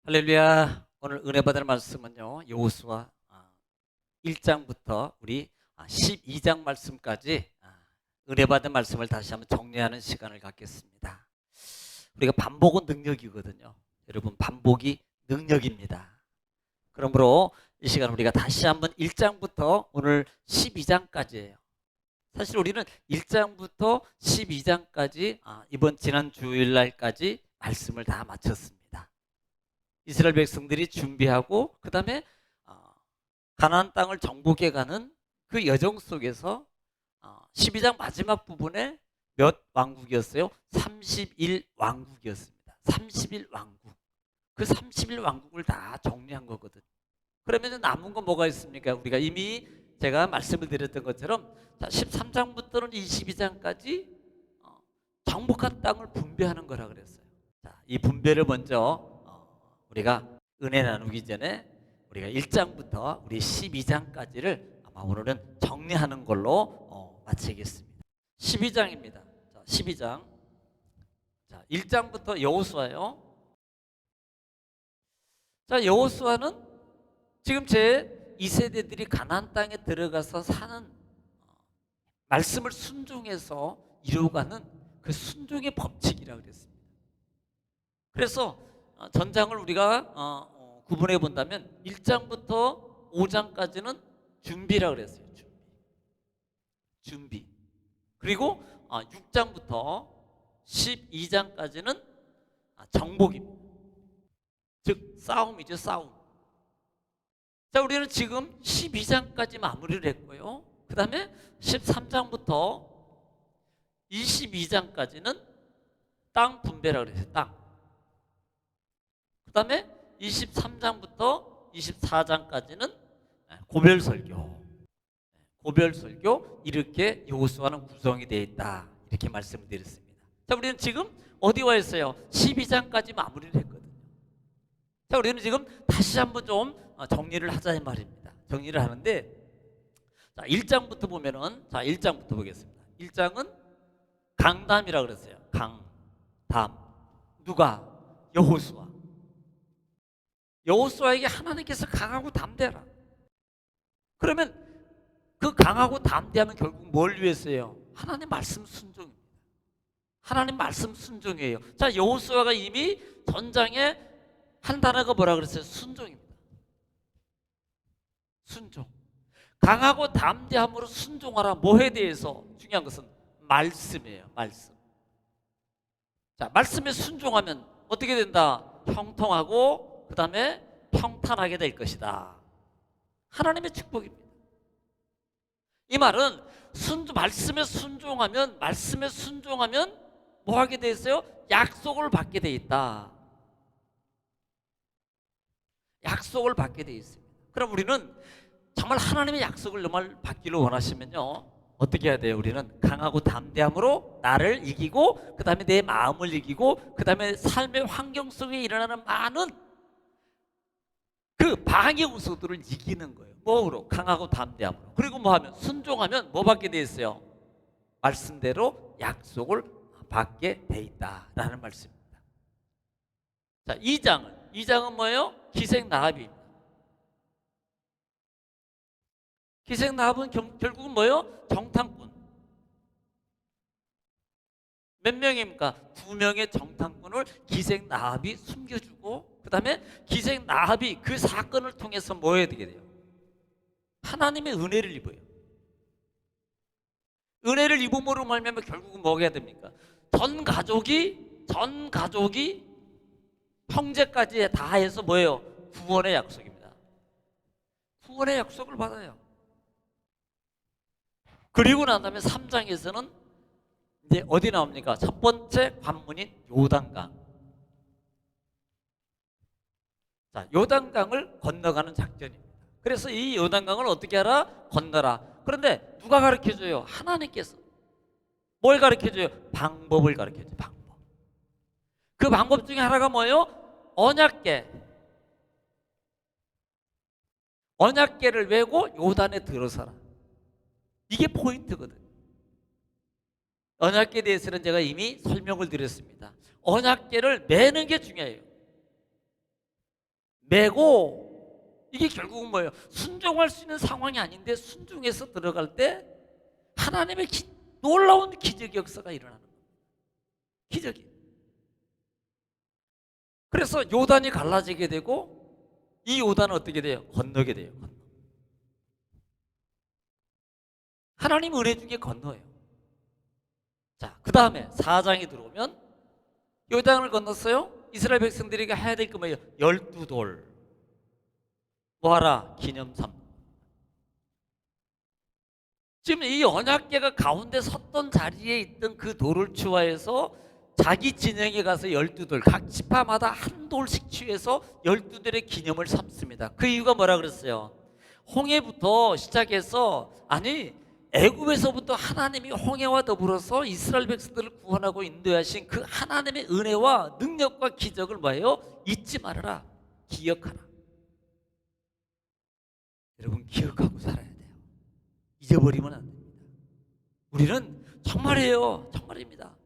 할렐루야. 오늘 은혜 받을 말씀은요, 여호수아 1장부터 우리 12장 말씀까지 은혜 받은 말씀을 다시 한번 정리하는 시간을 갖겠습니다. 우리가 반복은 능력이거든요. 여러분, 반복이 능력입니다. 그러므로 이 시간 우리가 다시 한번 1장부터 오늘 12장까지예요. 사실 우리는 1장부터 12장까지 이번 지난 주일날까지 말씀을 다 마쳤습니다. 이스라엘 백성들이 준비하고 그 다음에 가나안 땅을 정복해 가는 그 여정 속에서 12장 마지막 부분에 몇 왕국이었어요? 31왕국이었습니다. 31왕국. 그 31왕국을 다 정리한 거거든요. 그러면 남은 건 뭐가 있습니까? 우리가 이미 제가 말씀을 드렸던 것처럼 13장부터는 22장까지 정복한 땅을 분배하는 거라 그랬어요. 자, 이 분배를 먼저 우리가 은혜 나누기 전에 우리가 1장부터 우리 12장까지를 아마 오늘은 정리하는 걸로 마치겠습니다. 12장입니다. 자, 12장. 자, 1장부터 여호수아요. 자, 여호수아는 지금 제 2세대들이 가나안 땅에 들어가서 사는 말씀을 순종해서 이루어가는 그 순종의 법칙이라고 그랬습니다. 그래서 전장을 우리가 구분해 본다면 1장부터 5장까지는 준비라고 그랬어요. 준비. 그리고 6장부터 12장까지는 정복입니다. 즉 싸움이죠, 싸움. 자, 우리는 지금 12장까지 마무리를 했고요. 그 다음에 13장부터 22장까지는 땅 분배라고 그랬어요. 땅. 그 다음에 23장부터 24장까지는 고별설교. 고별설교, 이렇게 여호수아는 구성이 되어 있다. 이렇게 말씀을 드렸습니다. 자, 우리는 지금 어디 와 있어요? 12장까지 마무리를 했거든요. 자, 우리는 지금 다시 한번 좀 정리를 하자 이 말입니다. 정리를 하는데, 자, 1장부터 보면은, 자, 1장부터 보겠습니다. 1장은 강담이라고 그랬어요. 강담. 누가? 여호수아. 여호수아에게 하나님께서 강하고 담대하라. 그러면 그 강하고 담대하면 결국 뭘 위해서예요? 하나님 말씀 순종입니다. 하나님 말씀 순종이에요. 자, 여호수아가 이미 전장에 한 단어가 뭐라 그랬어요? 순종입니다. 순종. 강하고 담대함으로 순종하라. 뭐에 대해서? 중요한 것은 말씀이에요. 말씀. 자, 말씀에 순종하면 어떻게 된다? 형통하고 그 다음에 평탄하게 될 것이다. 하나님의 축복입니다. 이 말은 말씀에 순종하면 뭐 하게 돼 있어요? 약속을 받게 돼 있다. 약속을 받게 돼 있습니다. 그럼 우리는 정말 하나님의 약속을 정말 받기를 원하시면요, 어떻게 해야 돼요? 우리는 강하고 담대함으로 나를 이기고 그 다음에 내 마음을 이기고 그 다음에 삶의 환경 속에 일어나는 많은 그 방해 요소들을 이기는 거예요. 뭐로? 강하고 담대함으로. 그리고 뭐 하면? 순종하면 뭐 받게 돼 있어요? 말씀대로 약속을 받게 돼 있다라는 말씀입니다. 자, 2장은 뭐예요? 기생나합입니다. 기생나합은 결국은 뭐예요? 정탐꾼. 몇 명입니까? 2명의 정탐꾼을 기생나합이 숨겨주고 그 다음에 기생나합이 그 사건을 통해서 뭐 해야 되게 돼요? 하나님의 은혜를 입어요. 은혜를 입음으로 말미암아 결국은 뭐 해야 됩니까? 전 가족이 형제까지 다 해서 뭐예요? 구원의 약속입니다. 구원의 약속을 받아요. 그리고 난 다음에 3장에서는 이제 어디 나옵니까? 첫 번째 관문인 요단강. 자, 요단강을 건너가는 작전입니다. 그래서 이 요단강을 어떻게 하라? 건너라. 그런데 누가 가르쳐줘요? 하나님께서. 뭘 가르쳐줘요? 방법을 가르쳐줘요. 방법. 그 방법 중에 하나가 뭐예요? 언약궤. 언약궤를 메고 요단에 들어서라. 이게 포인트거든요. 언약궤에 대해서는 제가 이미 설명을 드렸습니다. 언약궤를 매는 게 중요해요. 매고, 이게 결국은 뭐예요? 순종할 수 있는 상황이 아닌데 순종해서 들어갈 때 하나님의 놀라운 기적 역사가 일어나는 거예요. 기적이. 그래서 요단이 갈라지게 되고 이 요단은 어떻게 돼요? 건너게 돼요. 하나님 은혜 중에 건너요. 자, 그 다음에 4장이 들어오면 요단을 건넜어요. 이스라엘 백성들에게 해야 될 게 뭐예요? 12돌. 뭐하라? 기념삼. 지금 이 언약궤가 가운데 섰던 자리에 있던 그 돌을 취하해서 자기 진영에 가서 12돌, 각 지파마다 한 돌씩 취해서 12돌의 기념을 삼습니다. 그 이유가 뭐라 그랬어요? 홍해부터 시작해서, 아니 애굽에서부터 하나님이 홍해와 더불어서 이스라엘 백성들을 구원하고 인도하신 그 하나님의 은혜와 능력과 기적을 뭐예요? 잊지 말아라. 기억하라. 여러분, 기억하고 살아야 돼요. 잊어버리면 안 됩니다. 우리는 정말이에요. 정말입니다.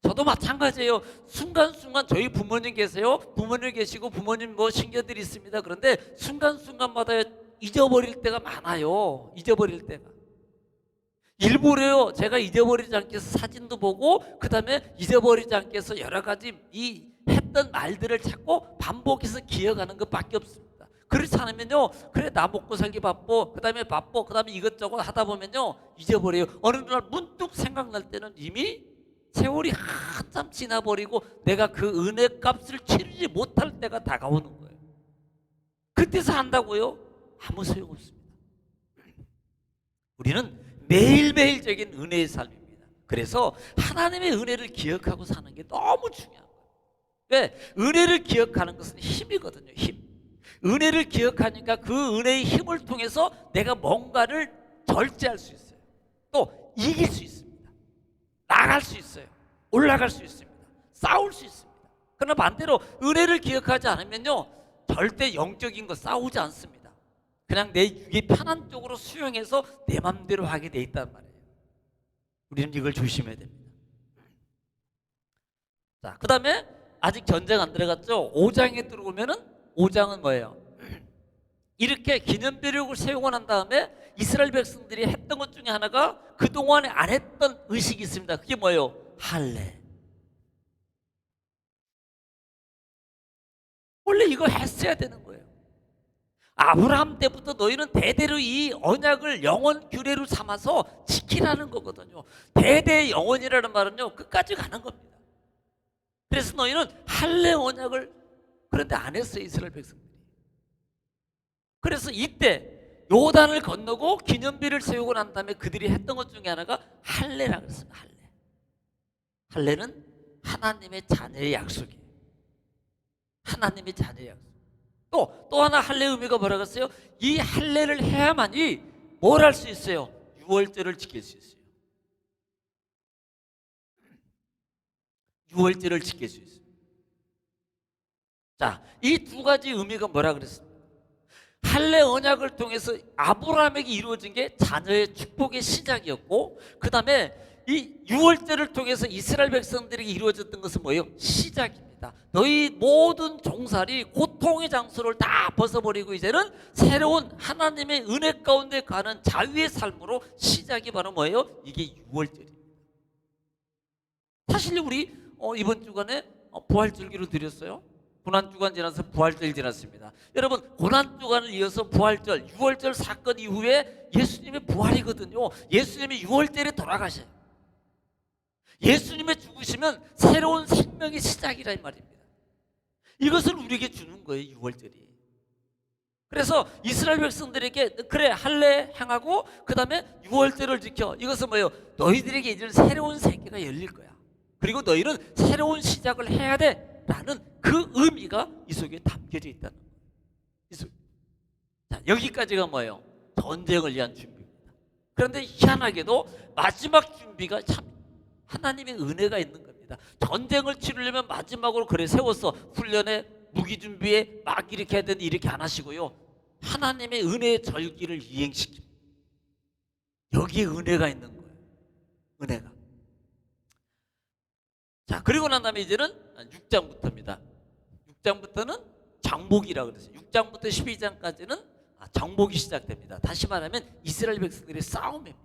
저도 마찬가지예요. 순간순간 저희 부모님 계세요. 부모님 계시고 부모님 뭐 친구들이 있습니다. 그런데 순간순간마다 잊어버릴 때가 많아요. 잊어버릴 때가. 일부러요. 제가 잊어버리지 않게 해서 사진도 보고 그 다음에 잊어버리지 않게 해서 여러 가지 이 했던 말들을 찾고 반복해서 기억하는 것밖에 없습니다. 그렇지 않으면요, 그래 나 먹고 살기 바빠, 그 다음에 바빠, 그 다음에 이것저것 하다 보면요 잊어버려요. 어느 날 문득 생각날 때는 이미 세월이 한참 지나버리고 내가 그 은혜 값을 치르지 못할 때가 다가오는 거예요. 그때서 한다고요? 아무 소용없습니다. 우리는 매일매일적인 은혜의 삶입니다. 그래서 하나님의 은혜를 기억하고 사는 게 너무 중요한 거예요. 왜? 은혜를 기억하는 것은 힘이거든요. 힘. 은혜를 기억하니까 그 은혜의 힘을 통해서 내가 뭔가를 절제할 수 있어요. 또 이길 수 있습니다. 나갈 수 있어요. 올라갈 수 있습니다. 싸울 수 있습니다. 그러나 반대로 은혜를 기억하지 않으면요 절대 영적인 거 싸우지 않습니다. 그냥 내 육이 편한 쪽으로 수용해서 내 맘대로 하게 돼 있단 말이에요. 우리는 이걸 조심해야 됩니다. 자, 그 다음에 아직 전쟁 안 들어갔죠. 5장에 들어오면은 5장은 뭐예요? 이렇게 기념비력을 세우고 난 다음에 이스라엘 백성들이 했던 것 중에 하나가 그동안에 안 했던 의식이 있습니다. 그게 뭐예요? 할례. 원래 이거 했어야 되는 거예요. 아브라함 때부터 너희는 대대로 이 언약을 영원 규례로 삼아서 지키라는 거거든요. 대대 영원이라는 말은요 끝까지 가는 겁니다. 그래서 너희는 할례 언약을 그런데 안 했어요. 이스라엘 백성들이. 그래서 이때 요단을 건너고 기념비를 세우고 난 다음에 그들이 했던 것 중에 하나가 할례라고 했습니다. 할례. 할례는 하나님의 자녀의 약속이에요. 하나님의 자녀의 약속. 또 하나 할례 의미가 뭐라고 했어요? 이 할례를 해야만이 뭘 할 수 있어요? 유월절을 지킬 수 있어요. 유월절을 지킬 수 있어요. 자, 이 두 가지 의미가 뭐라 그랬습니까? 할례 언약을 통해서 아브라함에게 이루어진 게 자녀의 축복의 시작이었고, 그 다음에 이 유월절을 통해서 이스라엘 백성들에게 이루어졌던 것은 뭐예요? 시작입니다. 너희 모든 종살이 고통의 장소를 다 벗어버리고 이제는 새로운 하나님의 은혜 가운데 가는 자유의 삶으로 시작이 바로 뭐예요? 이게 유월절입니다. 사실 우리 이번 주간에 부활절기를 드렸어요. 고난주간 지나서 부활절 지났습니다. 여러분, 고난주간을 이어서 부활절, 유월절 사건 이후에 예수님의 부활이거든요. 예수님이 유월절에 돌아가셔요. 예수님의 죽으시면 새로운 생명의 시작이라 이 말입니다. 이것을 우리에게 주는 거예요, 유월절이. 그래서 이스라엘 백성들에게 그래 할례 행하고 그 다음에 유월절을 지켜. 이것은 뭐예요? 너희들에게 이제 새로운 세계가 열릴 거야. 그리고 너희는 새로운 시작을 해야 돼 라는 그 의미가 이 속에 담겨져 있다는 거예요. 자, 여기까지가 뭐예요? 전쟁을 위한 준비입니다. 그런데 희한하게도 마지막 준비가 참 하나님의 은혜가 있는 겁니다. 전쟁을 치르려면 마지막으로 그래 세워서 훈련에 무기 준비에 막 이렇게 해야 되는데 이렇게 안 하시고요. 하나님의 은혜의 절기를 이행시킵니다. 여기에 은혜가 있는 거예요. 은혜가. 자, 그리고 난 다음에 이제는 6장부터입니다. 6장부터는 정복이라고 그랬어요. 6장부터 12장까지는 정복이 시작됩니다. 다시 말하면 이스라엘 백성들의 싸움입니다.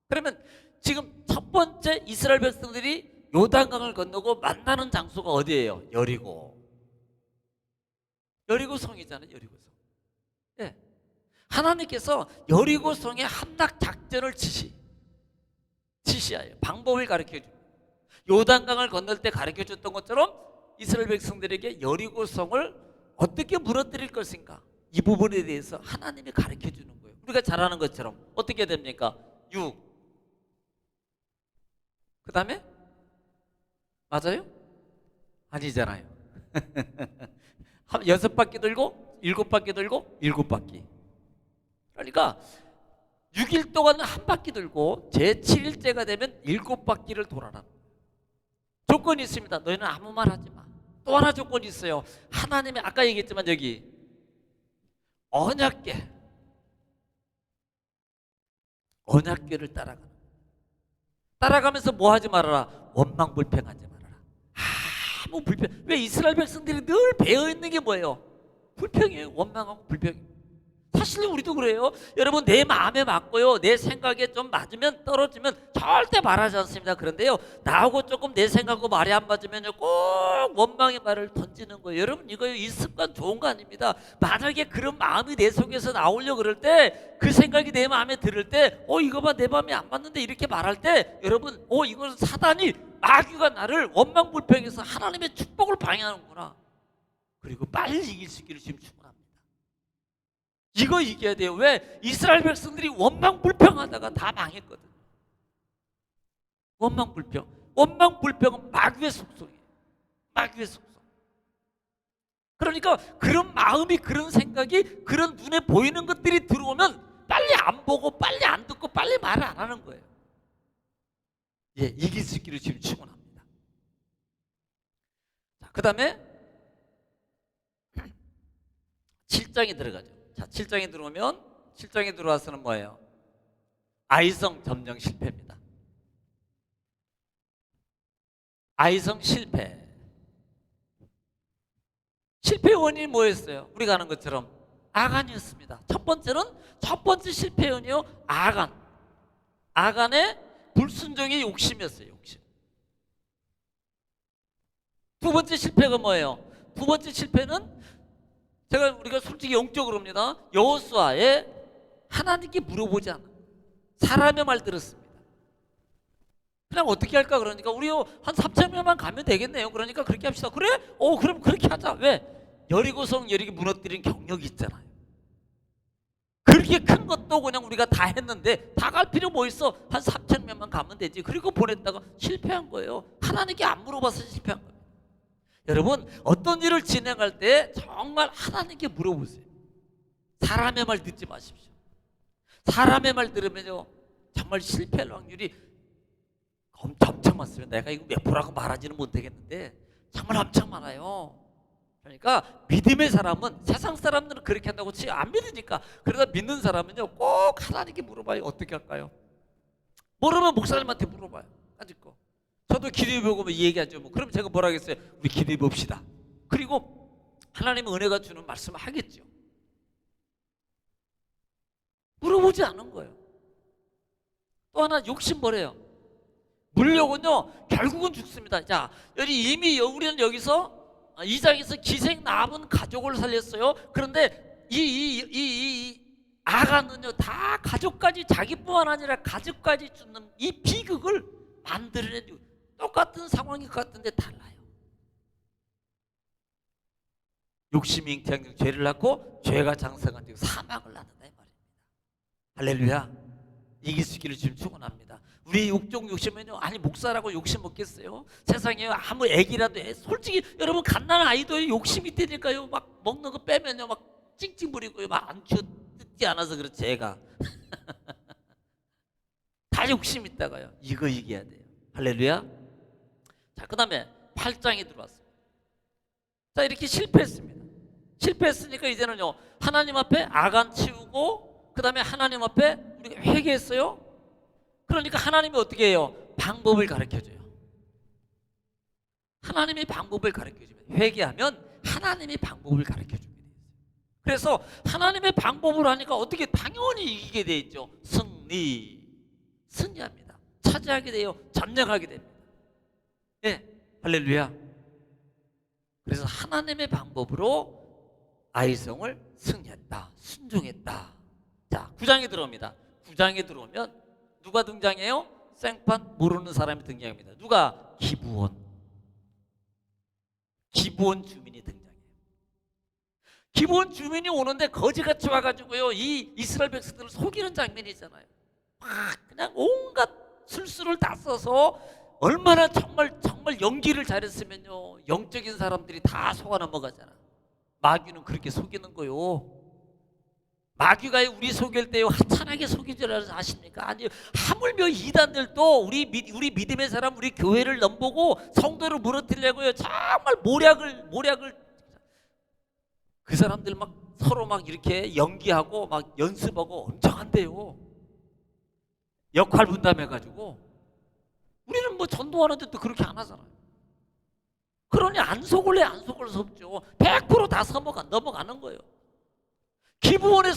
그러면 지금 첫 번째 이스라엘 백성들이 요단강을 건너고 만나는 장소가 어디예요? 여리고. 여리고성이잖아요. 여리고성. 예. 하나님께서 여리고성의 함락 작전을 지시하여 방법을 가르쳐 줍니다. 요단강을 건널 때 가르쳐 줬던 것처럼 이스라엘 백성들에게 여리고성을 어떻게 무너뜨릴 것인가, 이 부분에 대해서 하나님이 가르쳐 주는 거예요. 우리가 잘 아는 것처럼 어떻게 됩니까? 6. 그 다음에 맞아요? 아니잖아요. 6바퀴 돌고 7바퀴 돌고 7바퀴. 그러니까 6일 동안 한 바퀴 돌고 제7일째가 되면 7바퀴를 돌아라. 조건이 있습니다. 너희는 아무 말 하지 마. 또 하나 조건이 있어요. 하나님의 아까 얘기했지만 여기 언약궤를 따라가면서 뭐 하지 말아라? 원망불평하지 말아라. 아무 불평. 왜 이스라엘 백성들이 늘 배어있는 게 뭐예요? 불평이에요. 원망하고 불평. 사실 우리도 그래요. 여러분, 내 마음에 맞고요, 내 생각에 좀 맞으면, 떨어지면 절대 말하지 않습니다. 그런데요, 나하고 조금 내 생각하고 말이 안 맞으면요, 꼭 원망의 말을 던지는 거예요. 여러분, 이거 이 습관 좋은 거 아닙니다. 만약에 그런 마음이 내 속에서 나오려고 그럴 때, 그 생각이 내 마음에 들을 때, 이거 봐, 내 마음에 안 맞는데, 이렇게 말할 때, 여러분, 이건 사단이, 마귀가 나를 원망불평해서 하나님의 축복을 방해하는구나. 그리고 빨리 이길 수 있기를 지금 축원합니다. 이거 이겨야 돼요. 왜? 이스라엘 백성들이 원망불평하다가 다 망했거든요. 원망불평은 마귀의 속성이에요. 마귀의 속성. 그러니까 그런 마음이, 그런 생각이, 그런 눈에 보이는 것들이 들어오면 빨리 안 보고, 빨리 안 듣고, 빨리 말을 안 하는 거예요. 예, 이길 수 있기를 지금 축원합니다. 자, 그 다음에 7장에 들어가죠. 자, 7장에 들어오면, 7장에 들어와서는 뭐예요? 아이성 점령 실패입니다. 아이성 실패. 실패의 원인이 뭐였어요? 우리가 아는 것처럼 아간이었습니다. 첫 번째 실패의 원인이요, 아간의 불순종의 욕심이었어요. 욕심. 두 번째 실패가 뭐예요? 두 번째 실패는 우리가 솔직히 영적으로 합니다. 여호수아에 하나님께 물어보지 않아. 사람의 말 들었습니다. 그냥 어떻게 할까? 그러니까 우리요 한 3,000명만 가면 되겠네요. 그러니까 그렇게 합시다. 그래? 그럼 그렇게 하자. 왜? 여리고성 무너뜨린 경력이 있잖아요. 그렇게 큰 것도 그냥 우리가 다 했는데 다 갈 필요 뭐 있어? 한 3,000명만 가면 되지. 그리고 보냈다가 실패한 거예요. 하나님께 안 물어봐서 실패한 거예요. 여러분, 어떤 일을 진행할 때 정말 하나님께 물어보세요. 사람의 말 듣지 마십시오. 사람의 말 들으면요, 정말 실패할 확률이 엄청 많습니다. 내가 이거 몇 프로라고 말하지는 못하겠는데 정말 엄청 많아요. 그러니까 믿음의 사람은, 세상 사람들은 그렇게 한다고 안 믿으니까, 그러다 믿는 사람은요 꼭 하나님께 물어봐요. 어떻게 할까요? 모르면 목사님한테 물어봐요. 가질 거. 저도 기도해보고 얘기하죠. 그럼 제가 뭐라 하겠어요? 우리 기도해봅시다. 그리고 하나님은 은혜가 주는 말씀을 하겠죠. 물어보지 않은 거예요. 또 하나 욕심 뭐래요? 물욕은요 결국은 죽습니다. 자, 이미 우리는 여기서 2장에서 기생 남은 가족을 살렸어요. 그런데 이 아간은요 다 가족까지, 자기뿐만 아니라 가족까지 죽는 이 비극을 만들어내고, 똑같은 상황일 것 같은데 달라요. 욕심이 잉태한 죄를 낳고 죄가 장성한 뒤 사망을 낳는다 이 말입니다. 할렐루야. 이길 수 있기를 지금 축원합니다. 우리 욕심은요, 아니 목사라고 욕심 먹겠어요? 세상에 아무 애기라도 솔직히 여러분 갓난 아이도 욕심이 있다니까요. 막 먹는 거 빼면요 막 찡찡 부리고요, 막 안 키워 뜯지 않아서 그렇지 애가. 다 욕심 있다가요. 이거 이겨야 돼요. 할렐루야. 자, 그 다음에 8장에 들어왔습니다. 자, 이렇게 실패했으니까 이제는요 하나님 앞에 아간 치우고, 그 다음에 하나님 앞에 우리가 회개했어요. 그러니까 하나님이 어떻게 해요? 방법을 가르쳐줘요. 하나님이 방법을 가르쳐주면, 회개하면 하나님이 방법을 가르쳐 주게 돼요. 그래서 하나님의 방법을 하니까 어떻게 당연히 이기게 돼 있죠. 승리합니다. 차지하게 돼요. 점령하게 됩니다. 예, 할렐루야. 그래서 하나님의 방법으로 아이성을 승리했다, 순종했다. 자, 9장에 들어옵니다. 9장에 들어오면 누가 등장해요? 생판 모르는 사람이 등장합니다. 누가? 기브온 주민이 등장해요. 기브온 주민이 오는데 거지같이 와가지고요, 이 이스라엘 백성들을 속이는 장면이 있잖아요. 막 그냥 온갖 술수를 다 써서 얼마나 정말 연기를 잘했으면요, 영적인 사람들이 다 속아 넘어가잖아. 마귀는 그렇게 속이는 거요. 마귀가 우리 속일 때요, 하찮하게 속일 줄 아십니까? 아니, 하물며 이단들도 우리 믿음의 사람, 우리 교회를 넘보고 성도를 무너뜨리려고요, 정말 모략을 그 사람들 막 서로 막 이렇게 연기하고 막 연습하고 엄청 한대요. 역할 분담해가지고. 우리는 뭐 전도하는데도 그렇게 안 하잖아요. 그러니 안 속을 수 없죠. 100% 다 넘어가는 거예요. 기브온의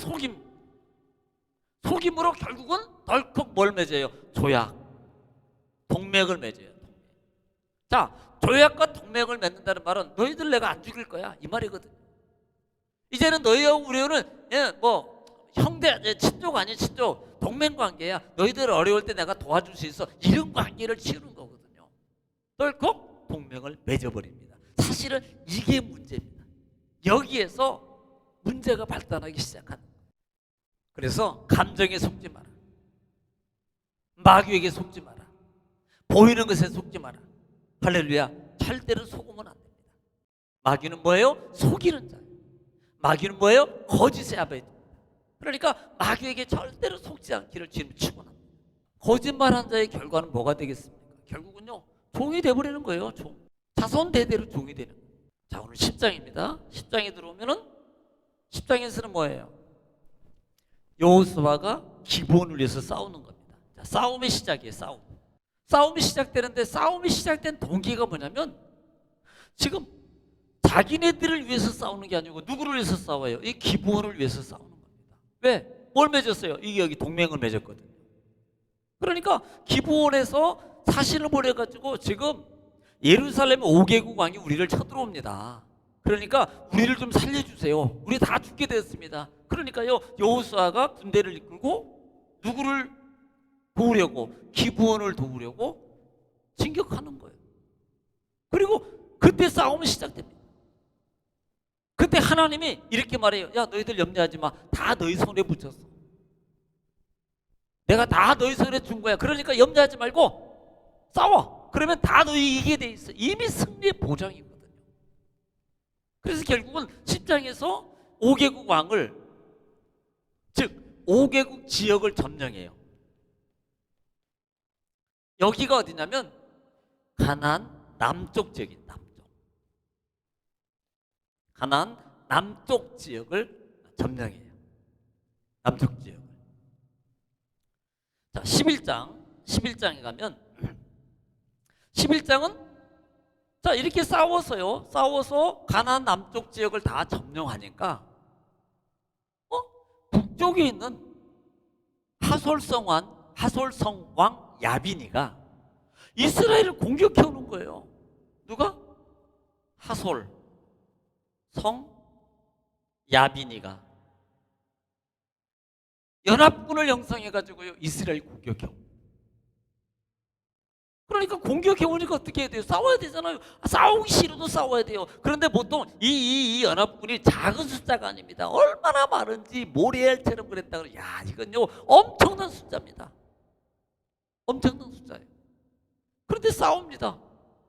속임으로 결국은 덜컥 뭘 맺어요? 조약, 동맹을 맺어요. 자, 조약과 동맹을 맺는다는 말은 너희들 내가 안 죽일 거야, 이 말이거든. 이제는 너희하고 우리는 뭐 형제, 친족 아닌 친족, 동맹 관계야. 너희들 어려울 때 내가 도와줄 수 있어, 이런 관계를 치우는 거거든요. 덜컥 동맹을 맺어버립니다. 사실은 이게 문제입니다. 여기에서 문제가 발단하기 시작하는 거예요. 그래서 감정에 속지 마라, 마귀에게 속지 마라, 보이는 것에 속지 마라. 할렐루야. 절대로 속으면 안 됩니다. 마귀는 뭐예요? 속이는 자예요. 마귀는 뭐예요? 거짓의 아버지입니다. 그러니까 마귀에게 절대로 속지 않기를 지금 축원합니다. 거짓말한 자의 결과는 뭐가 되겠습니까? 결국은요, 종이 되어버리는 거예요. 자손 대대로 종이 되는 거예요. 자, 오늘 10장입니다. 10장에 들어오면은 10장에서는 뭐예요? 여호수아가 기브온을 위해서 싸우는 겁니다. 자, 싸움의 시작이에요. 싸움이 시작되는데, 싸움이 시작된 동기가 뭐냐면, 지금 자기네들을 위해서 싸우는 게 아니고 누구를 위해서 싸워요? 이 기브온을 위해서 싸우는 겁니다. 왜? 뭘 맺었어요? 이게 여기 동맹을 맺었거든요. 그러니까 기브온에서 사신을 보내가지고 지금 예루살렘 5개국 왕이 우리를 쳐들어옵니다. 그러니까 우리를 좀 살려주세요. 우리 다 죽게 되었습니다. 그러니까요, 여호수아가 군대를 이끌고 누구를 도우려고? 기브온을 도우려고 진격하는 거예요. 그리고 그때 싸움이 시작됩니다. 그때 하나님이 이렇게 말해요. 야, 너희들 염려하지 마. 다 너희 손에 붙였어. 내가 다 너희 손에 준 거야. 그러니까 염려하지 말고 싸워. 그러면 다 너희 이기게 돼 있어. 이미 승리의 보장이거든요. 그래서 결국은 10장에서 5개국 왕을, 즉 5개국 지역을 점령해요. 여기가 어디냐면 가나안 남쪽 지역인 가나안 남쪽 지역을 점령해요. 남쪽 지역을. 자, 11장에 가면 11장은 자, 이렇게 싸워서 가나안 남쪽 지역을 다 점령하니까 북쪽에 있는 하솔성 왕 야비니가 이스라엘을 공격해 오는 거예요. 누가? 하솔 성 야비니가 연합군을 형성해가지고요, 이스라엘 공격해. 그러니까 공격해 오니까 어떻게 해야 돼요? 싸워야 되잖아요. 싸우기 싫어도 싸워야 돼요. 그런데 보통 이 연합군이 작은 숫자가 아닙니다. 얼마나 많은지 모리엘처럼 그랬다 그래요. 야, 이건요 엄청난 숫자입니다. 엄청난 숫자예요. 그런데 싸웁니다.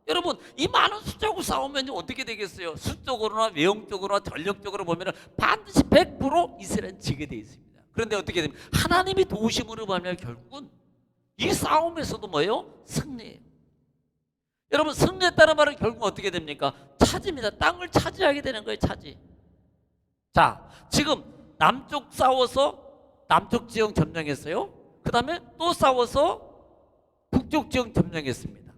여러분, 이 많은 숫자하고 싸우면 어떻게 되겠어요? 수적으로나 외형적으로나 전력적으로 보면 반드시 100% 이스라엘은 지게 되어 있습니다. 그런데 어떻게 됩니까? 하나님이 도우심으로 보면 결국은 이 싸움에서도 뭐예요? 승리예요. 여러분, 승리했다는 말은 결국 어떻게 됩니까? 차지입니다. 땅을 차지하게 되는 거예요. 차지. 자, 지금 남쪽 싸워서 남쪽 지역 점령했어요. 그 다음에 또 싸워서 북쪽 지역 점령했습니다.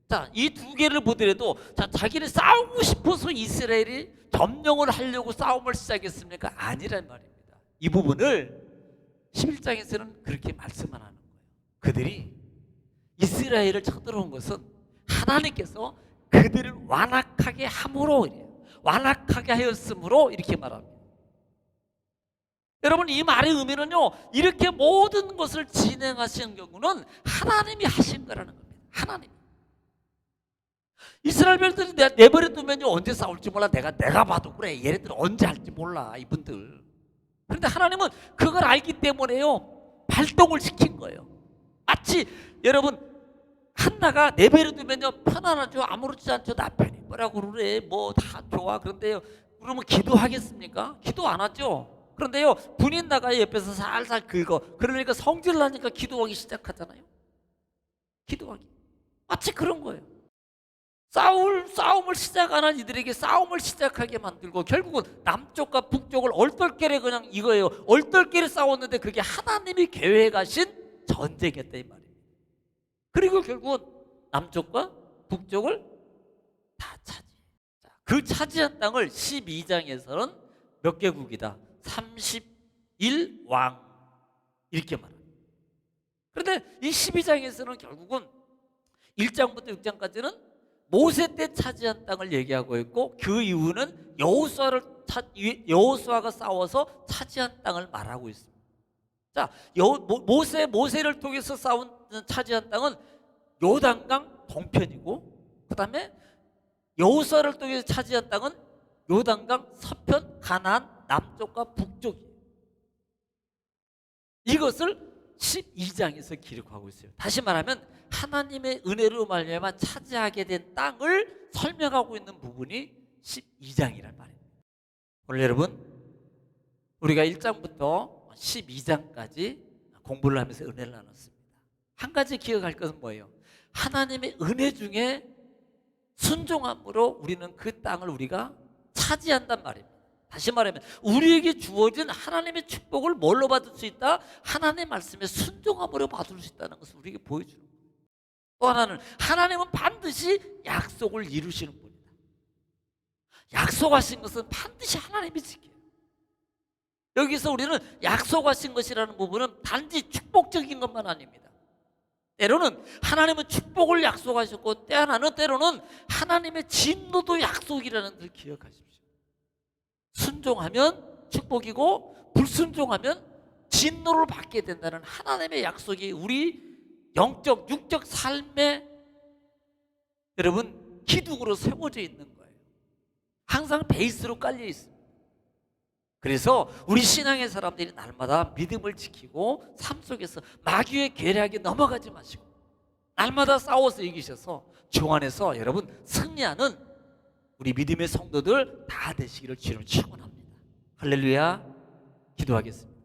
자, 이 두 개를 보더라도 자, 자기는 싸우고 싶어서 이스라엘이 점령을 하려고 싸움을 시작했습니까? 아니란 말입니다. 이 부분을 11장에서는 그렇게 말씀 안 하는 거예요. 그들이 이스라엘을 쳐들어온 것은 하나님께서 그들을 완악하게 함으로, 완악하게 하였으므로 이렇게 말합니다. 여러분, 이 말의 의미는요, 이렇게 모든 것을 진행하시는 경우는 하나님이 하신 거라는 겁니다. 하나님. 이스라엘 백성들이 내버려 두면요, 언제 싸울지 몰라. 내가 봐도 그래. 얘네들 언제 할지 몰라, 이분들. 그런데 하나님은 그걸 알기 때문에요, 발동을 시킨 거예요. 마치 여러분, 한나가 내버려 두면요, 편안하죠. 아무렇지 않죠. 남편이 뭐라고 그래. 뭐 다 좋아. 그런데요, 그러면 기도하겠습니까? 기도 안 하죠. 그런데요, 분인 나가 옆에서 살살 긁어. 그러니까 성질을 하니까 기도하기 시작하잖아요. 기도하기. 마치 그런 거예요. 싸움을 시작하는 이들에게 싸움을 시작하게 만들고, 결국은 남쪽과 북쪽을 얼떨결에 그냥 이거예요. 얼떨결에 싸웠는데 그게 하나님이 계획하신 전쟁이었다, 이 말이에요. 그리고 결국은 남쪽과 북쪽을 다 차지해요. 그 차지한 땅을 12장에서는 몇 개국이다? 31왕 이렇게 말합니다. 그런데 이 12장에서는 결국은 1장부터 6장까지는 모세 때 차지한 땅을 얘기하고 있고, 그 이후는 여호수아가 싸워서 차지한 땅을 말하고 있습니다. 자, 모세를 통해서 차지한 땅은 요단강 동편이고, 그 다음에 여호수아를 통해서 차지한 땅은 요단강 서편, 가나안 남쪽과 북쪽이에요. 이것을 12장에서 기록하고 있어요. 다시 말하면 하나님의 은혜로 말미암아 차지하게 된 땅을 설명하고 있는 부분이 12장이란 말이에요. 오늘 여러분, 우리가 1장부터 12장까지 공부를 하면서 은혜를 나눴습니다. 한 가지 기억할 것은 뭐예요? 하나님의 은혜 중에 순종함으로 우리는 그 땅을 우리가 차지한단 말입니다. 다시 말하면 우리에게 주어진 하나님의 축복을 뭘로 받을 수 있다? 하나님의 말씀에 순종함으로 받을 수 있다는 것을 우리에게 보여주는 거예요. 또 하나는 하나님은 반드시 약속을 이루시는 분이다. 약속하신 것은 반드시 하나님이 지켜요. 여기서 우리는 약속하신 것이라는 부분은 단지 축복적인 것만 아닙니다. 때로는 하나님은 축복을 약속하셨고, 때로는 하나님의 진노도 약속이라는 것을 기억하십시오. 순종하면 축복이고 불순종하면 진노를 받게 된다는 하나님의 약속이 우리 영적, 육적 삶에 여러분 기둥으로 세워져 있는 거예요. 항상 베이스로 깔려 있습니다. 그래서 우리 신앙의 사람들이 날마다 믿음을 지키고 삶 속에서 마귀의 계략에 넘어가지 마시고 날마다 싸워서 이기셔서 주 안에서 여러분 승리하는 우리 믿음의 성도들 다 되시기를 주님 축원합니다. 할렐루야. 기도하겠습니다.